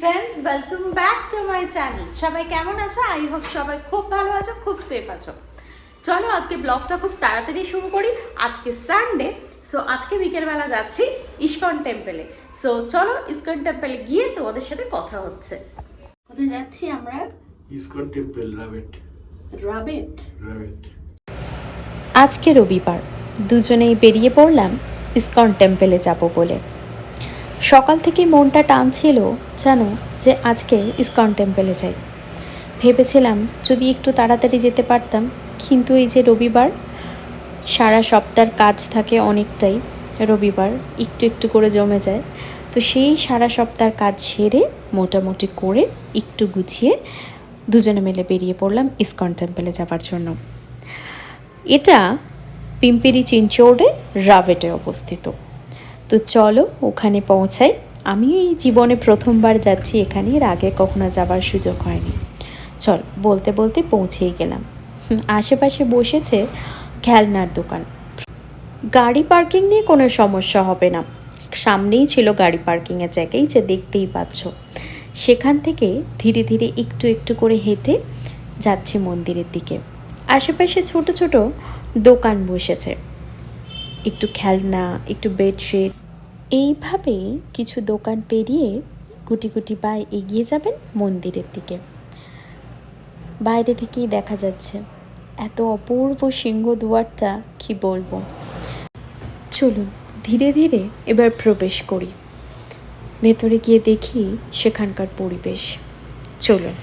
Friends, welcome back to my channel. সবাই কেমন আছো? আই হোপ সবাই খুব ভালো আছো, খুব সেফ আছো। চলো আজকে ব্লগটা খুব তাড়াতাড়ি শুরু করি। আজকে সানডে, সো আজকে বিকেলবেলা যাচ্ছি ইস্কন টেম্পলে। সো চলো ইস্কন টেম্পলে গিয়ে তোমাদের সাথে কথা হচ্ছে। কোথায় যাচ্ছি আমরা? ইসকন টেম্পল, রাবেট। আজকে রবিবার, দুজনেই বেরিয়ে পড়লাম ইসকন টেম্পলে যাব বলে। সকাল থেকে মনটা টানছিল জানো যে আজকে ইসকন টেম্পলে যাই। ভেবেছিলাম যদি একটু তাড়াতাড়ি যেতে পারতাম, কিন্তু এই যে রবিবার, সারা সপ্তাহের কাজ থাকে অনেকটাই, রবিবার একটু একটু করে জমে যায়। তো সেই সারা সপ্তাহের কাজ সেরে মোটামুটি করে একটু গুছিয়ে দুজনে মিলে বেরিয়ে পড়লাম ইসকন টেম্পলে যাবার জন্য। এটা পিম্পিরি চিনচৌড়ে রাবেটে অবস্থিত। তো চলো ওখানে পৌঁছাই। আমি এই জীবনে প্রথমবার যাচ্ছি এখানে, এর আগে কখনো যাবার সুযোগ হয়নি। চল বলতে বলতে পৌঁছেই গেলাম। আশেপাশে বসেছে খেলনার দোকান। গাড়ি পার্কিং নিয়ে কোনো সমস্যা হবে না, সামনেই ছিল গাড়ি পার্কিংয়ের জায়গায়, যে দেখতেই পাচ্ছ। সেখান থেকে ধীরে ধীরে একটু একটু করে হেঁটে যাচ্ছি মন্দিরের দিকে। আশেপাশে ছোট ছোট দোকান বসেছে, একটু খেলনা, একটু বেডশিট, এইভাবে কিছু দোকান পেরিয়ে গুটি গুটি পায়ে এগিয়ে যাবেন মন্দিরের দিকে। বাইরে থেকেই দেখা যাচ্ছে এত অপূর্ব সিংহদুয়ারটা, কি বলবো। চলুন ধীরে ধীরে এবার প্রবেশ করি, ভেতরে গিয়ে দেখি সেখানকার পরিবেশ। চলুন।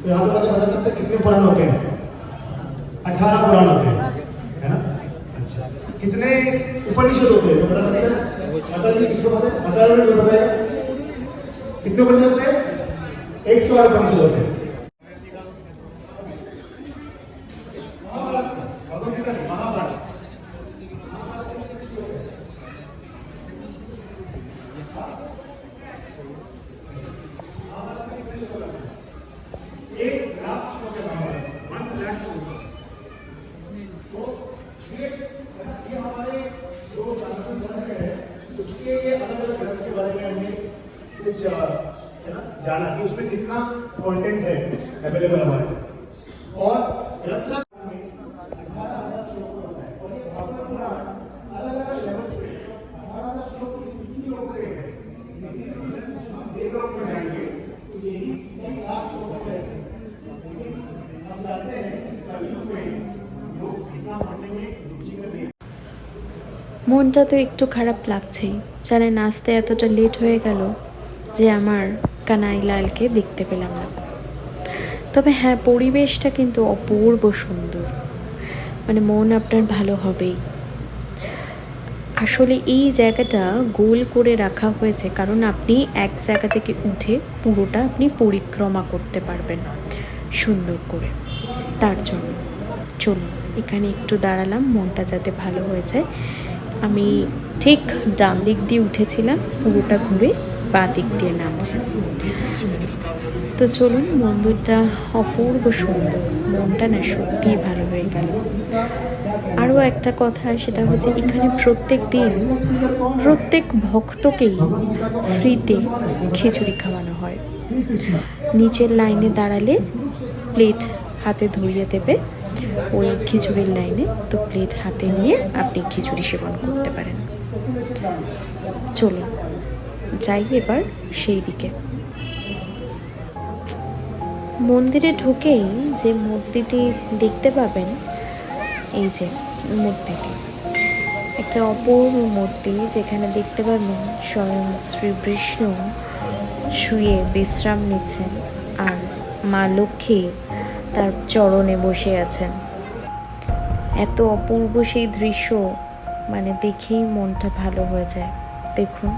तो यहाँ पे बता सकते हैं कितने पुराण होते हैं? 18 पुराण होते हैं, है ना? अच्छा, कितने उपनिषद होते हैं बता सकते हैं? माता जी किसको पता है? माता जी को बताइए कितने उपनिषद होते हैं? 108 उपनिषद होते हैं। भगवद्गीता नहीं, महाभारत। एक लाख श्लोक है महाभारत, 1 लाख श्लोक। तो ये हमारे जो सनातन धर्म है उसके ये अलग अलग ग्रंथ के बारे में हमने कुछ है ना जाना कि उसमें कितना कंटेंट है अवेलेबल हमारे। और ग्रंथ में 18,000 श्लोक होता है और ये भागवत पुराण अलग अलग लेवल पे 18,000 श्लोक कितनी लोग है, लेकिन एक लोग में जाएंगे तो यही 1 लाख श्लोक है। लेकिन हम जानते हैं कि कलयुग में लोग कितना पढ़ने में रुचि कर रहे हैं। মনটা তো একটু খারাপ লাগছেই, জানেন আসতে এতটা লেট হয়ে গেল যে আমার কানাই লালকে দেখতে পেলাম না। তবে হ্যাঁ, পরিবেশটা কিন্তু অপূর্ব সুন্দর, মানে মন আপনার ভালো হবেই। আসলে এই জায়গাটা গোল করে রাখা হয়েছে কারণ আপনি এক জায়গা থেকে উঠে পুরোটা আপনি পরিক্রমা করতে পারবেন সুন্দর করে। তার জন্য চলুন এখানে একটু দাঁড়ালাম, মনটা যাতে ভালো হয়ে যায়। আমি ঠিক ডান দিক দিয়ে উঠেছিলাম, পুরোটা ঘুরে বাঁ দিক দিয়ে নামছি। তো চলুন, মন্দিরটা অপূর্ব সুন্দর, মনটা না সত্যিই ভালো হয়ে গেল। আরও একটা কথা, সেটা হচ্ছে এখানে প্রত্যেক দিন প্রত্যেক ভক্তকেই ফ্রিতে খিচুড়ি খাওয়ানো হয়। নিচের লাইনে দাঁড়ালে প্লেট হাতে ধরিয়ে দেবে ওই খিচুড়ির লাইনে, তো প্লেট হাতে নিয়ে আপনি খিচুড়ি সেবন করতে পারেন। চলুন যাই এবার সেই দিকে। মন্দিরে ঢুকেই যে মূর্তিটি দেখতে পাবেন, এই যে মূর্তিটি একটা অপূর্ব মূর্তি, যেখানে দেখতে পাবেন স্বয়ং শ্রী বিষ্ণু শুয়ে বিশ্রাম নিচ্ছেন আর মা লক্ষ্মী তার চরণে বসে আছেন। এত অপূর্ব সেই দৃশ্য, মানে দেখেই মনটা ভালো হয়ে যায়। দেখুন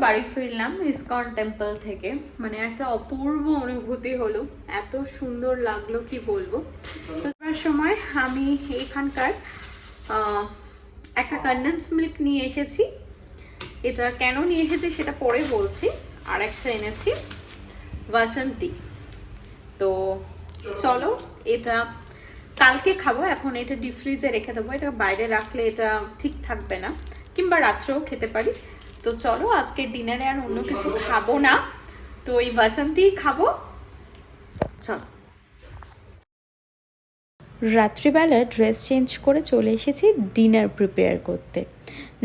বাড়ি ফিরলাম ইসকন টেম্পল থেকে, মানে একটা অপূর্ব অনুভূতি হলো, এত সুন্দর লাগলো কি বলবো। তো তার সময় আমি এখানকার একটা কনডেন্স মিল্ক নিয়ে এসেছি, এটা কেন নিয়ে এসেছি সেটা পরে বলছি। আর একটা এনেছি বাসন্তী। তো চলো, এটা কালকে খাবো, এখন এটা ডিপ ফ্রিজে রেখে দেবো, এটা বাইরে রাখলে এটা ঠিক থাকবে না, কিংবা রাত্রেও খেতে পারি। তো চলো, আজকে ডিনারে আর অন্য কিছু খাবো না, তো এই বাসন্তী খাবো। চলো। রাত্রিবেলা ড্রেস চেঞ্জ করে চলে এসেছি ডিনার প্রিপেয়ার করতে।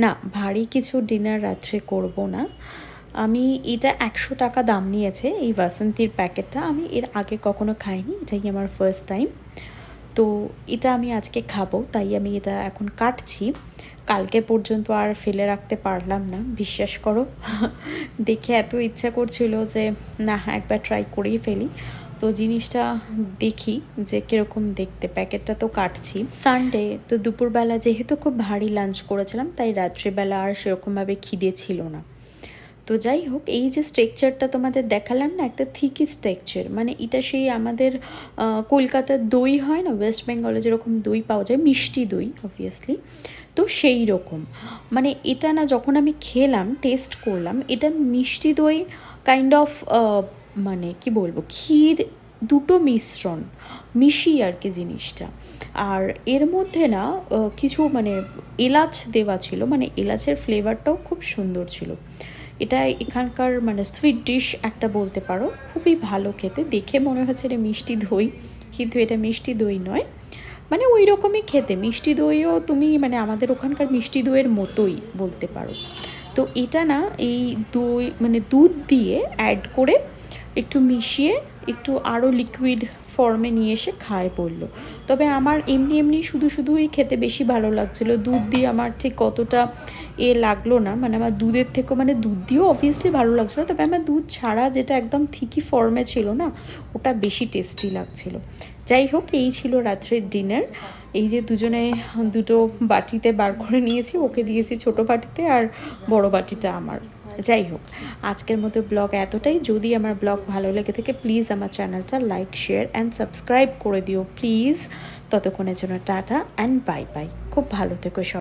না, ভারী কিছু ডিনার রাত্রে করব না। আমি এটা 100 টাকা দাম নিয়েছে এই বাসন্তীর প্যাকেটটা, আমি এর আগে কখনো খাইনি, এটাই আমার ফার্স্ট টাইম। তো এটা আমি আজকে খাবো, তাই আমি এটা এখন কাটছি। কালকে পর্যন্ত আর ফেলে রাখতে পারলাম না, বিশ্বাস করো। দেখে এত ইচ্ছা করছিল যে না, একবার ট্রাই করেই ফেলি। তো জিনিসটা দেখি যে কীরকম দেখতে। প্যাকেটটা তো কাটছি। সানডে তো দুপুরবেলা যেহেতু খুব ভারী লাঞ্চ করেছিলাম, তাই রাত্রিবেলা আর সেরকমভাবে খিদে ছিল না। তো যাই হোক, এই যে স্ট্রাকচারটা তোমাদের দেখালাম না, একটা থিকি স্ট্রাকচার, মানে এটা সেই আমাদের কলকাতার দই হয় না, ওয়েস্ট বেঙ্গলে যেরকম দই পাওয়া যায়, মিষ্টি দই অবভিয়াসলি, তো সেই রকম। মানে এটা না, যখন আমি খেলাম, টেস্ট করলাম, এটা মিষ্টি দই কাইন্ড অফ, মানে কি বলবো, ক্ষীর দুটো মিশ্রণ মিশিয়ে আর কি জিনিসটা। আর এর মধ্যে না কিছু মানে এলাচ দেওয়া ছিল, মানে এলাচের ফ্লেভারটাও খুব সুন্দর ছিল। এটা এখানকার মানে সুইট ডিশ একটা বলতে পারো, খুবই ভালো খেতে। দেখে মনে হচ্ছে এটা মিষ্টি দই, কিন্তু এটা মিষ্টি দই নয়, মানে ওই রকমই খেতে। মিষ্টি দইও তুমি মানে আমাদের ওখানকার মিষ্টি দইয়ের মতোই বলতে পারো। তো এটা না, এই দই মানে দুধ দিয়ে অ্যাড করে একটু মিশিয়ে একটু আরও লিকুইড ফর্মে নিয়ে এসে খায় বললো। তবে আমার এমনি শুধুই খেতে বেশি ভালো লাগছিলো, দুধ দিয়ে আমার ঠিক কতটা লাগলো না। মানে আমার দুধের থেকেও, মানে দুধ দিয়েও অবভিয়াসলি ভালো লাগছিলো, তবে আমার দুধ ছাড়া যেটা একদম থিকি ফর্মে ছিল না, ওটা বেশি টেস্টি লাগছিলো। যাই হোক, এই ছিল রাত্রের ডিনার। এই যে দুজনে দুটো বাটিতে বার করে নিয়েছি, ওকে দিয়েছি ছোটো বাটিতে আর বড় বাটিটা আমার। যাই হোক, আজকের মতো ব্লগ এতটাই। যদি আমার ব্লগ ভালো লেগে থাকে, প্লিজ আমার চ্যানেলটা লাইক, শেয়ার অ্যান্ড সাবস্ক্রাইব করে দিও প্লিজ। ততক্ষণের জন্য টাটা অ্যান্ড বাই বাই। খুব ভালো থেকো সব।